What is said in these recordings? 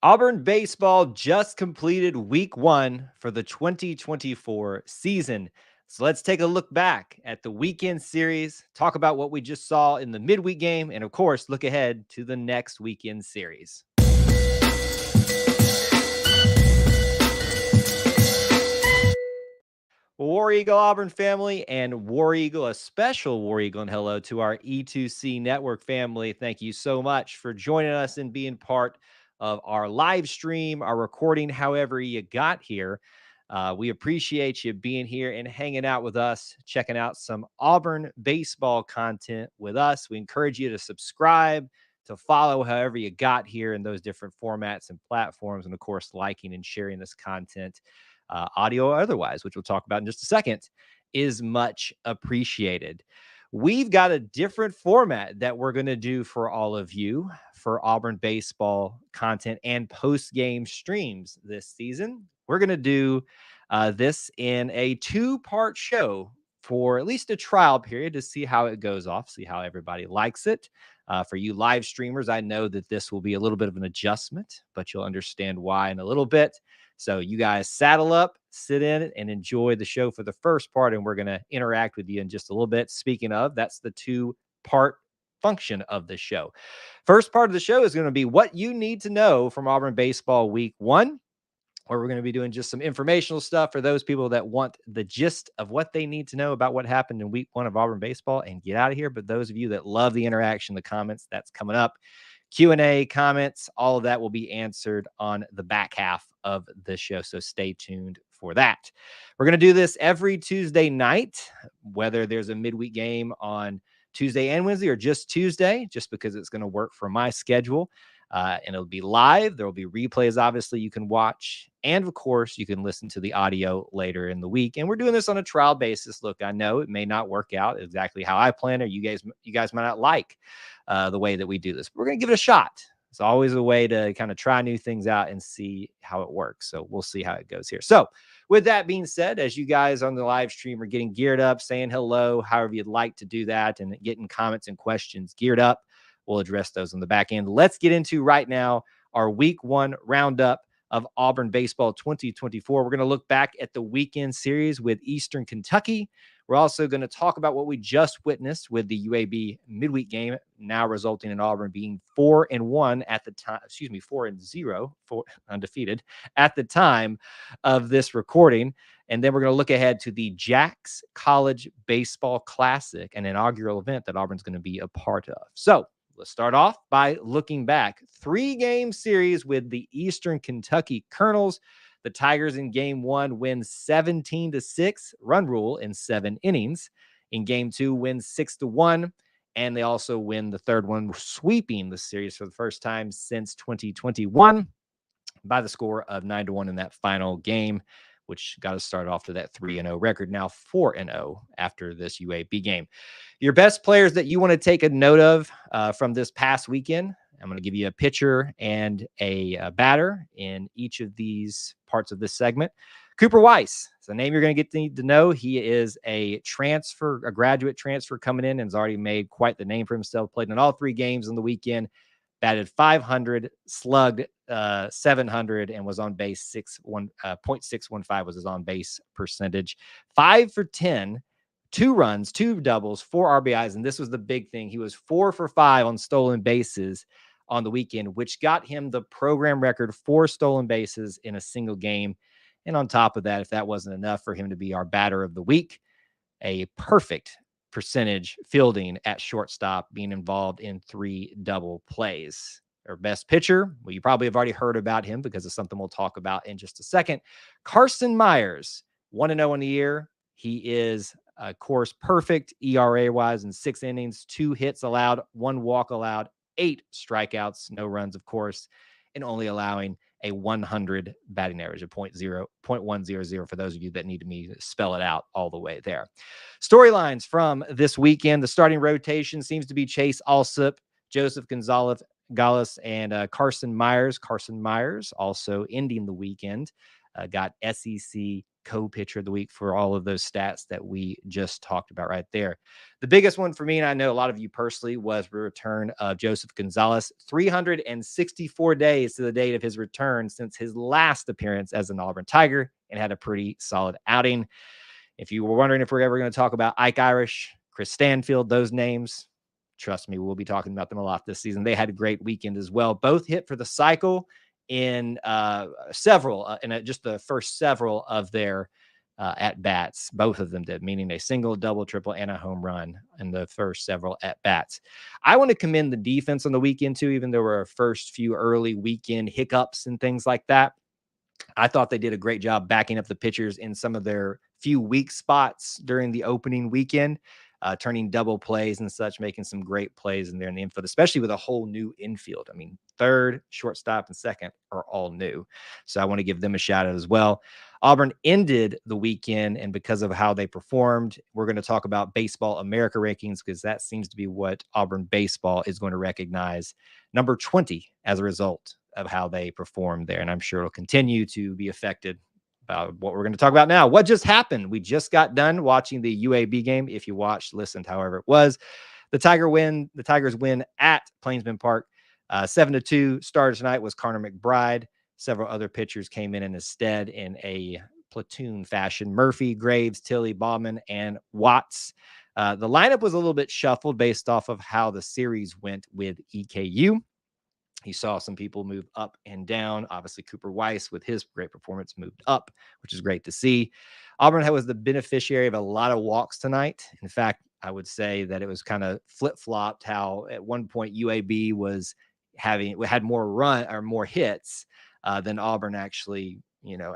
Auburn Baseball just completed week 1 for the 2024 season. So let's take a look back at the weekend series, talk about what we just saw in the midweek game, and of course, look ahead to the next weekend series. War Eagle Auburn family and War Eagle, a special War Eagle, and hello to our E2C network family. Thank you so much for joining us and being part of our live stream, our recording, however you got here. We appreciate you being here and hanging out with us, checking out some Auburn baseball content with us. We encourage you to subscribe, to follow however you got here in those different formats and platforms, and of course, liking and sharing this content. Audio or otherwise, which we'll talk about in just a second, is much appreciated. We've got a different format that we're going to do for all of you for Auburn baseball content and post-game streams this season. We're going to do this in a two-part show for at least a trial period to see how it goes off, see how everybody likes it. For you live streamers, I know that this will be a little bit of an adjustment, but you'll understand why in a little bit. So you guys saddle up, sit in and enjoy the show for the first part, and we're going to interact with you in just a little bit. Speaking of, that's the two-part function of the show. First part of the show is going to be what you need to know from Auburn Baseball Week 1, where we're going to be doing just some informational stuff for those people that want the gist of what they need to know about what happened in Week 1 of Auburn Baseball and get out of here. But those of you that love the interaction, the comments, that's coming up. Q&A, comments, all of that will be answered on the back half of the show, so stay tuned for that. We're going to do this every Tuesday night, whether there's a midweek game on Tuesday and Wednesday or just Tuesday, just because it's going to work for my schedule. And it'll be live. There will be replays, obviously, you can watch. And, of course, you can listen to the audio later in the week. And we're doing this on a trial basis. Look, I know it may not work out exactly how I plan, or you guys might not like the way that we do this. But we're going to give it a shot. It's always a way to kind of try new things out and see how it works. So we'll see how it goes here. So with that being said, as you guys on the live stream are getting geared up, saying hello, however you'd like to do that, and getting comments and questions geared up, we'll address those on the back end. Let's get into right now our Week 1 roundup of Auburn Baseball 2024. We're going to look back at the weekend series with Eastern Kentucky. We're also going to talk about what we just witnessed with the UAB midweek game, now resulting in Auburn being 4-1 at the time, 4-0, undefeated at the time of this recording. And then we're going to look ahead to the Jax College Baseball Classic, an inaugural event that Auburn's going to be a part of. So let's start off by looking back. 3-game series with the Eastern Kentucky Colonels. The Tigers in Game 1 win 17-6, run rule in 7 innings. In Game 2, win 6-1, and they also win the third one, sweeping the series for the first time since 2021 by the score of 9-1 in that final game, which got us started off to that 3-0 record, now 4-0 after this UAB game. Your best players that you want to take a note of from this past weekend, I'm going to give you a pitcher and a batter in each of these parts of this segment. Cooper Weiss is a name you're going to need to know. He is a graduate transfer coming in, and has already made quite the name for himself. Played in all 3 games on the weekend, batted .500, slugged .700, and was on base .615 was his on base percentage. 5 for 10. 2 runs, 2 doubles, 4 RBIs, and this was the big thing. He was 4 for 5 on stolen bases on the weekend, which got him the program record for stolen bases in a single game. And on top of that, if that wasn't enough for him to be our batter of the week, a perfect percentage fielding at shortstop, being involved in 3 double plays. Our best pitcher, well, you probably have already heard about him because it's something we'll talk about in just a second. Carson Myers, 1-0 in the year. He is, of course, perfect ERA-wise in 6 innings, 2 hits allowed, 1 walk allowed, 8 strikeouts, no runs, of course, and only allowing a 100 batting average of .100 for those of you that need me to spell it out all the way there. Storylines from this weekend. The starting rotation seems to be Chase Alsup, Joseph Gonzalez, and Carson Myers. Carson Myers also ending the weekend. Got SEC co-pitcher of the week for all of those stats that we just talked about right there. The biggest one for me, and I know a lot of you personally, was the return of Joseph Gonzalez. 364 days to the date of his return since his last appearance as an Auburn Tiger, and had a pretty solid outing. If you were wondering if we're ever going to talk about Ike Irish, Chris Stanfield, those names, trust me, we'll be talking about them a lot this season. They had a great weekend as well. Both hit for the cycle in just the first several of their at bats. Both of them did, meaning a single, double, triple, and a home run in the first several at bats. I want to commend the defense on the weekend too, even though there were first few early weekend hiccups and things like that. I thought they did a great job backing up the pitchers in some of their few weak spots during the opening weekend, turning double plays and such, making some great plays in there in the infield, especially with a whole new infield. I mean, third, shortstop, and second are all new. So I want to give them a shout out as well. Auburn ended the weekend, and because of how they performed, we're going to talk about Baseball America rankings, because that seems to be what Auburn Baseball is going to recognize. Number 20 as a result of how they performed there. And I'm sure it'll continue to be affected by what we're going to talk about now. What just happened? We just got done watching the UAB game. If you watched, listened, however it was, the Tigers win at Plainsman Park, 7-2. Starter tonight was Connor McBride. Several other pitchers came in his stead in a platoon fashion. Murphy, Graves, Tilley, Bauman, and Watts. The lineup was a little bit shuffled based off of how the series went with EKU. He saw some people move up and down. Obviously, Cooper Weiss, with his great performance, moved up, which is great to see. Auburn was the beneficiary of a lot of walks tonight. In fact, I would say that it was kind of flip-flopped, how at one point UAB had more hits than Auburn actually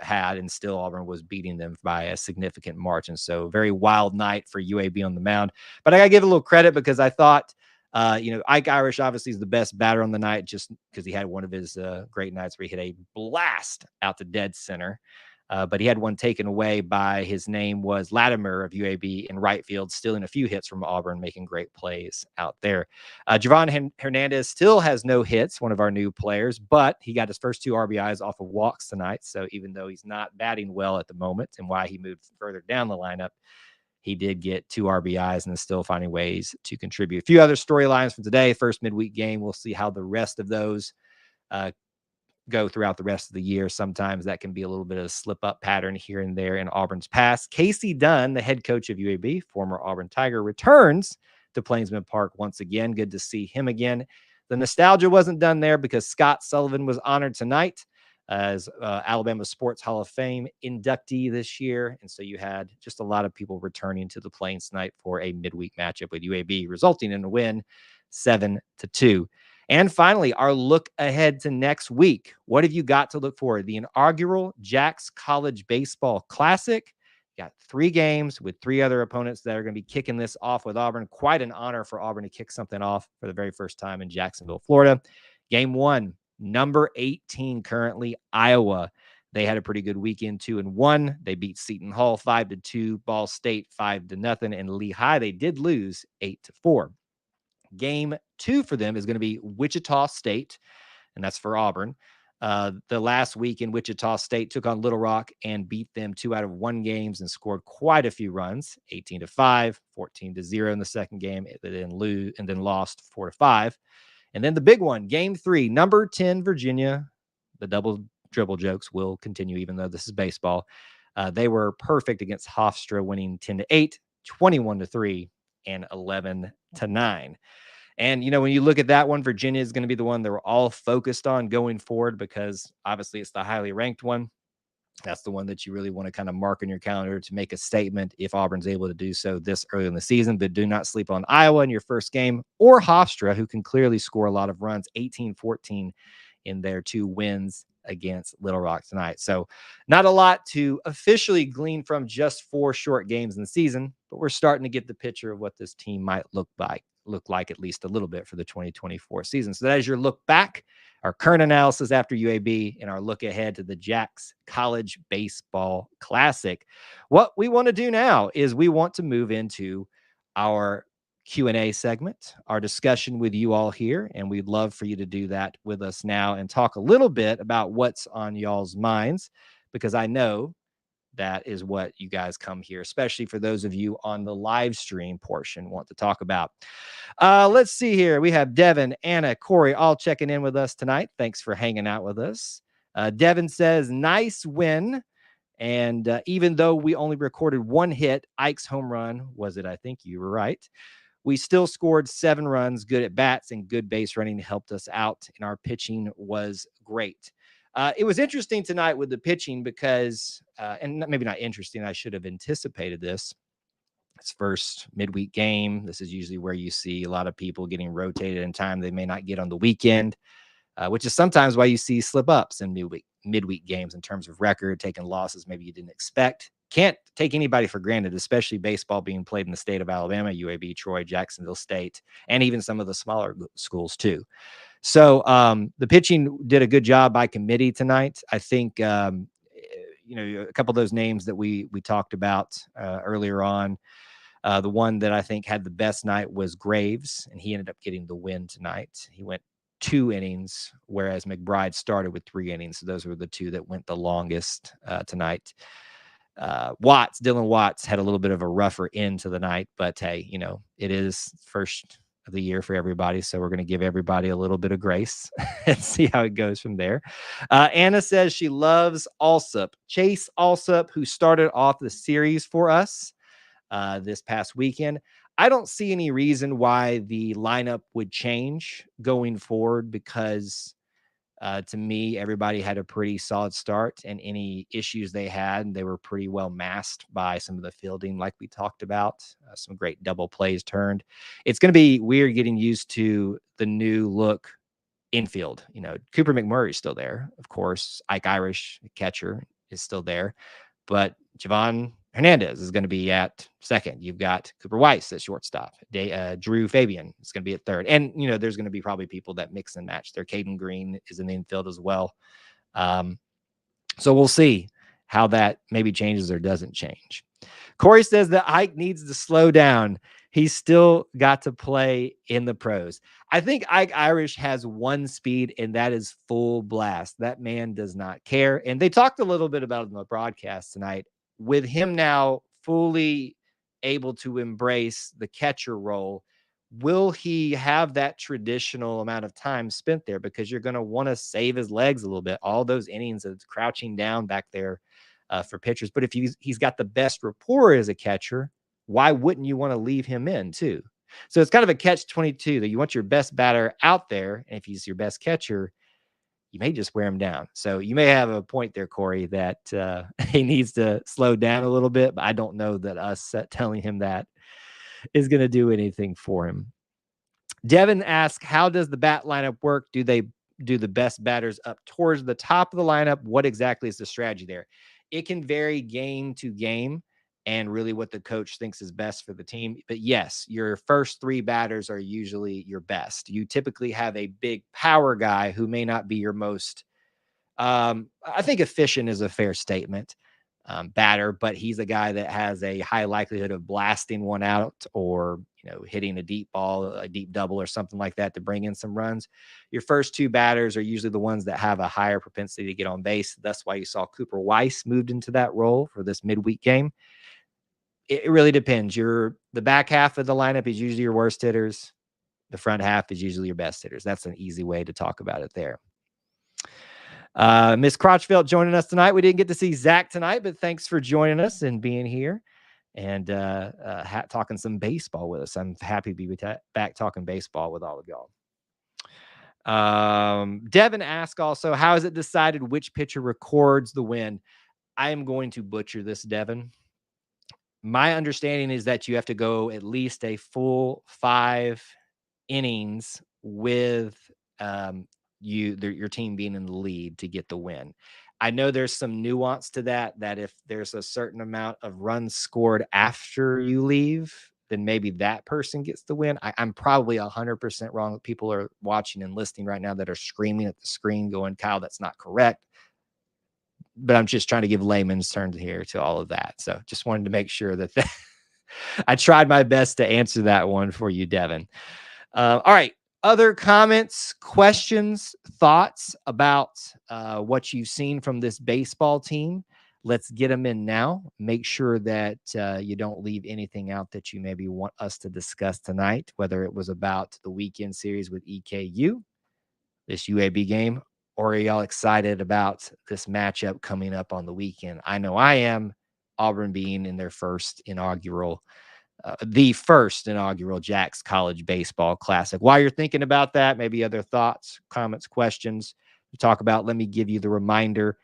had, and still Auburn was beating them by a significant margin. So very wild night for UAB on the mound. But I got to give a little credit, because I thought Ike Irish obviously is the best batter on the night, just because he had one of his great nights where he hit a blast out to dead center. But he had one taken away by, his name was Latimer of UAB in right field, stealing a few hits from Auburn, making great plays out there. Javon Hernandez still has no hits, one of our new players, but he got his first 2 RBIs off of walks tonight. So even though he's not batting well at the moment, and why he moved further down the lineup, he did get 2 RBIs and is still finding ways to contribute. A few other storylines from today. First midweek game, we'll see how the rest of those go throughout the rest of the year. Sometimes that can be a little bit of a slip-up pattern here and there in Auburn's past. Casey Dunn, the head coach of UAB, former Auburn Tiger, returns to Plainsman Park once again. Good to see him again. The nostalgia wasn't done there, because Scott Sullivan was honored tonight as Alabama Sports Hall of Fame inductee this year. And so you had just a lot of people returning to the Plains tonight for a midweek matchup with UAB, resulting in a win 7-2. And finally, our look ahead to next week. What have you got to look forward? The inaugural Jax College Baseball Classic. Got 3 games with 3 other opponents that are going to be kicking this off with Auburn. Quite an honor for Auburn to kick something off for the very first time in Jacksonville, Florida. Game 1, number 18 currently, Iowa. They had a pretty good weekend, 2-1. They beat Seton Hall 5-2, Ball State 5-0, and Lehigh they did lose 8-4. Game 2 for them is going to be Wichita State, and that's for Auburn. The last week in Wichita State took on Little Rock and beat them 2 out of 1 games and scored quite a few runs, 18-5, 14-0 in the second game, and then lost 4-5. And then the big one, game 3, number 10 Virginia. The double dribble jokes will continue, even though this is baseball. They were perfect against Hofstra, winning 10-8, 21-3, and 11-9. And, when you look at that one, Virginia is going to be the one that we're all focused on going forward, because obviously it's the highly ranked one. That's the one that you really want to kind of mark on your calendar to make a statement if Auburn's able to do so this early in the season. But do not sleep on Iowa in your first game, or Hofstra, who can clearly score a lot of runs, 18-14 in their 2 wins against Little Rock tonight. So not a lot to officially glean from just 4 short games in the season, but we're starting to get the picture of what this team might look like at least a little bit for the 2024 season. So that is your look back, our current analysis after UAB, and our look ahead to the Jax College Baseball Classic. What we want to do now is we want to move into our Q&A segment, our discussion with you all here, and we'd love for you to do that with us now and talk a little bit about what's on y'all's minds, because I know that is what you guys come here, especially for those of you on the live stream portion want to talk about. Let's see here. We have Devin, Anna, Corey all checking in with us tonight. Thanks for hanging out with us. Devin says, nice win. And even though we only recorded one hit, Ike's home run, was it? I think you were right. We still scored 7 runs, good at bats and good base running helped us out, and our pitching was great. It was interesting tonight with the pitching because, and maybe not interesting, I should have anticipated this. It's first midweek game. This is usually where you see a lot of people getting rotated in time they may not get on the weekend, which is sometimes why you see slip ups in midweek games in terms of record, taking losses maybe you didn't expect. Can't take anybody for granted, especially baseball being played in the state of Alabama, UAB, Troy, Jacksonville State, and even some of the smaller schools too. So the pitching did a good job by committee tonight. I think, a couple of those names that we talked about earlier on, the one that I think had the best night was Graves, and he ended up getting the win tonight. He went 2 innings, whereas McBride started with 3 innings. So those were the 2 that went the longest tonight. Dylan Watts had a little bit of a rougher end to the night, but hey, it is first of the year for everybody. So we're going to give everybody a little bit of grace and see how it goes from there. Anna says she loves Alsup. Chase Alsup, who started off the series for us this past weekend. I don't see any reason why the lineup would change going forward because to me, everybody had a pretty solid start, and any issues they had, they were pretty well masked by some of the fielding, like we talked about. Some great double plays turned. It's going to be weird getting used to the new look infield. Cooper McMurray is still there, of course. Ike Irish, catcher, is still there, but Javon Hernandez is going to be at second. You've got Cooper Weiss at shortstop. Drew Fabian is going to be at third. And, there's going to be probably people that mix and match there. Caden Green is in the infield as well. So we'll see how that maybe changes or doesn't change. Corey says that Ike needs to slow down. He's still got to play in the pros. I think Ike Irish has one speed, and that is full blast. That man does not care. And they talked a little bit about it in the broadcast tonight. With him now fully able to embrace the catcher role, will he have that traditional amount of time spent there? Because you're going to want to save his legs a little bit. All those innings of crouching down back there for pitchers. But if he's got the best rapport as a catcher, why wouldn't you want to leave him in too? So it's kind of a catch-22 that you want your best batter out there. And if he's your best catcher, you may just wear him down. So you may have a point there, Corey, that he needs to slow down a little bit. But I don't know that us telling him that is going to do anything for him. Devin asks, how does the bat lineup work? Do they do the best batters up towards the top of the lineup? What exactly is the strategy there? It can vary game to game and really what the coach thinks is best for the team. But yes, your first 3 batters are usually your best. You typically have a big power guy who may not be your most, I think efficient is a fair statement, batter, but he's a guy that has a high likelihood of blasting one out or, hitting a deep ball, a deep double or something like that to bring in some runs. Your first 2 batters are usually the ones that have a higher propensity to get on base. That's why you saw Cooper Weiss moved into that role for this midweek game. It really depends. The back half of the lineup is usually your worst hitters. The front half is usually your best hitters. That's an easy way to talk about it there. Miss Crotchfeld joining us tonight. We didn't get to see Zach tonight, but thanks for joining us and being here and talking some baseball with us. I'm happy to be back talking baseball with all of y'all. Devin asked also, how is it decided which pitcher records the win? I am going to butcher this, Devin. My understanding is that you have to go at least a full 5 innings with your team being in the lead to get the win. I know there's some nuance to that if there's a certain amount of runs scored after you leave, then maybe that person gets the win. I'm probably 100% wrong. People are watching and listening right now that are screaming at the screen going, Kyle, that's not correct. But I'm just trying to give layman's terms here to all of that. So just wanted to make sure that I tried my best to answer that one for you, Devin. All right. Other comments, questions, thoughts about what you've seen from this baseball team? Let's get them in now. Make sure that you don't leave anything out that you maybe want us to discuss tonight, whether it was about the weekend series with EKU, this UAB game, or are y'all excited about this matchup coming up on the weekend? I know I am. Auburn being in their the first inaugural Jax College Baseball Classic. While you're thinking about that, maybe other thoughts, comments, questions to talk about, let me give you the reminder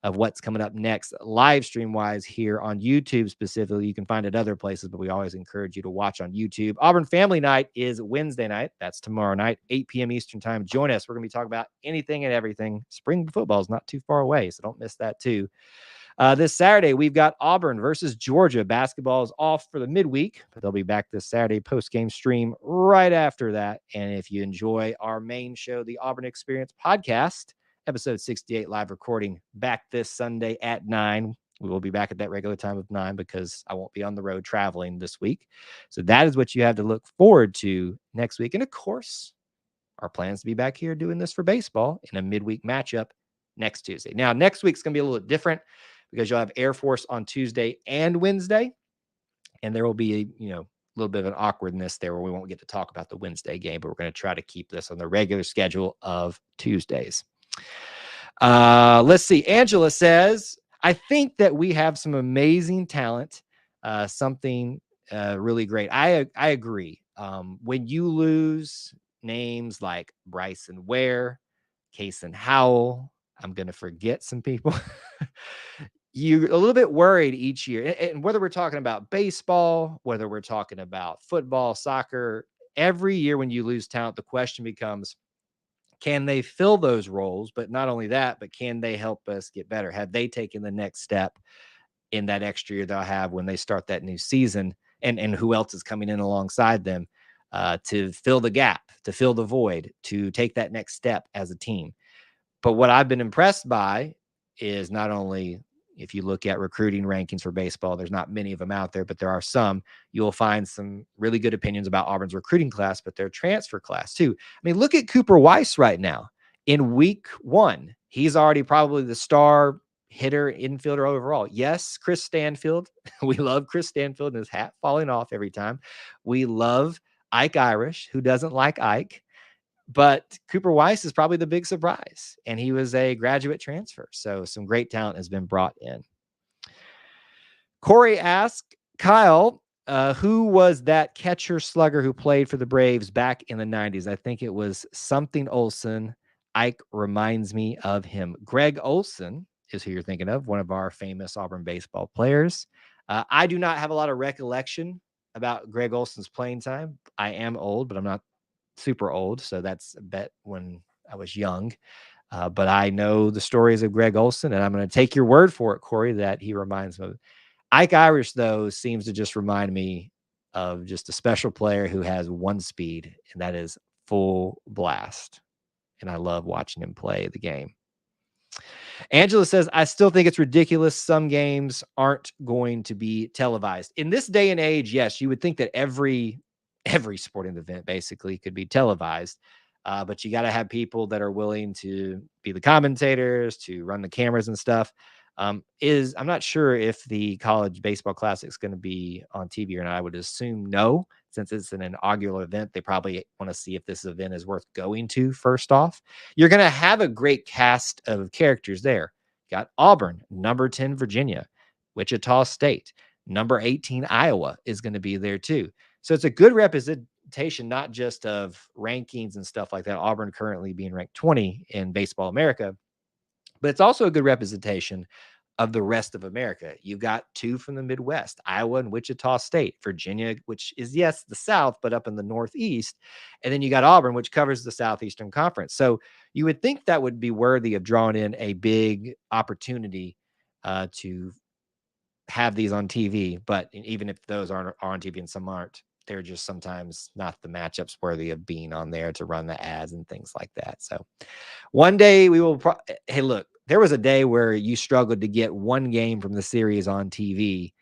of what's coming up next live stream wise here on YouTube specifically. You can find it other places, but we always encourage you to watch on YouTube. Auburn Family Night is Wednesday night. That's tomorrow night, 8 p.m. Eastern time. Join us. We're going to be talking about anything and everything. Spring football is not too far away, so don't miss that too. This Saturday, we've got Auburn versus Georgia. Basketball is off for the midweek, but they'll be back this Saturday post-game stream right after that. And if you enjoy our main show, the Auburn Experience podcast, episode 68 live recording back this Sunday at 9. We will be back at that regular time of 9 because I won't be on the road traveling this week. So that is what you have to look forward to next week. And of course, our plans to be back here doing this for baseball in a midweek matchup next Tuesday. Now, next week's going to be a little different because you'll have Air Force on Tuesday and Wednesday. And there will be a little bit of an awkwardness there where we won't get to talk about the Wednesday game, but we're going to try to keep this on the regular schedule of Tuesdays. Let's see. Angela says, I think that we have some amazing talent, something really great. I agree. When you lose names like Bryson Ware, Kason Howell, I'm going to forget some people. You're a little bit worried each year. And whether we're talking about baseball, whether we're talking about football, soccer, every year when you lose talent, the question becomes, can they fill those roles? But not only that, but can they help us get better? Have they taken the next step in that extra year they'll have when they start that new season? And who else is coming in alongside them to fill the gap, to fill the void, to take that next step as a team? But what I've been impressed by is not only, if you look at recruiting rankings for baseball, there's not many of them out there, but there are some. You'll find some really good opinions about Auburn's recruiting class, but their transfer class too. I mean, look at Cooper Weiss right now. In week 1, he's already probably the star hitter, infielder overall. Yes, Chris Stanfield. We love Chris Stanfield and his hat falling off every time. We love Ike Irish. Who doesn't like Ike? But Cooper Weiss is probably the big surprise, and he was a graduate transfer. So some great talent has been brought in. Corey asked, Kyle, who was that catcher slugger who played for the Braves back in the 90s? I think it was something Olson. Ike reminds me of him. Greg Olson is who you're thinking of, one of our famous Auburn baseball players. I do not have a lot of recollection about Greg Olson's playing time. I am old, but I'm not super old, so that's a bet when I was young. But I know the stories of Greg Olson, and I'm going to take your word for it, Corey, that he reminds me of. Ike Irish, though, seems to just remind me of just a special player who has one speed, and that is full blast. And I love watching him play the game. Angela says, I still think it's ridiculous. Some games aren't going to be televised. In this day and age, yes, you would think that every sporting event basically could be televised. But you got to have people that are willing to be the commentators, to run the cameras and stuff. I'm not sure if the College Baseball Classic is going to be on TV or not. I would assume no, since it's an inaugural event. They probably want to see if this event is worth going to first off. You're going to have a great cast of characters there. You got Auburn, number 10 Virginia, Wichita State, number 18 Iowa is going to be there too. So it's a good representation, not just of rankings and stuff like that. Auburn currently being ranked 20 in Baseball America, but it's also a good representation of the rest of America. You've got 2 from the Midwest, Iowa and Wichita State, Virginia, which is, yes, the South, but up in the Northeast. And then you got Auburn, which covers the Southeastern Conference. So you would think that would be worthy of drawing in a big opportunity to have these on TV. But even if those are on TV and some aren't, they're just sometimes not the matchups worthy of being on there to run the ads and things like that. So one day we will. Hey, look, there was a day where you struggled to get one game from the series on TV.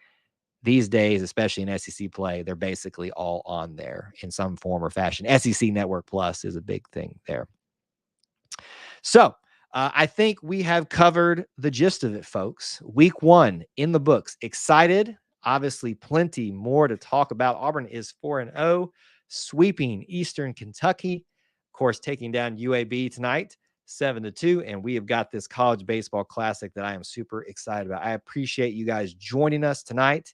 These days, especially in SEC play, they're basically all on there in some form or fashion. SEC Network Plus is a big thing there. So I think we have covered the gist of it, folks. Week 1 in the books. Excited. Obviously, plenty more to talk about. Auburn is 4-0, sweeping Eastern Kentucky. Of course, taking down UAB tonight, 7-2. And we have got this college baseball classic that I am super excited about. I appreciate you guys joining us tonight,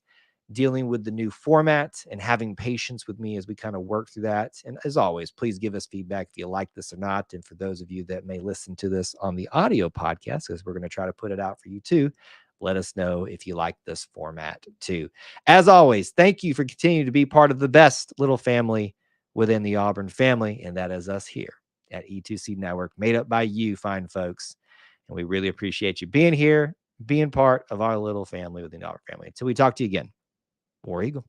dealing with the new format and having patience with me as we kind of work through that. And as always, please give us feedback if you like this or not. And for those of you that may listen to this on the audio podcast, because we're going to try to put it out for you too, let us know if you like this format too. As always, thank you for continuing to be part of the best little family within the Auburn family. And that is us here at E2C Network, made up by you fine folks. And we really appreciate you being here, being part of our little family within the Auburn family. Until we talk to you again. War Eagle.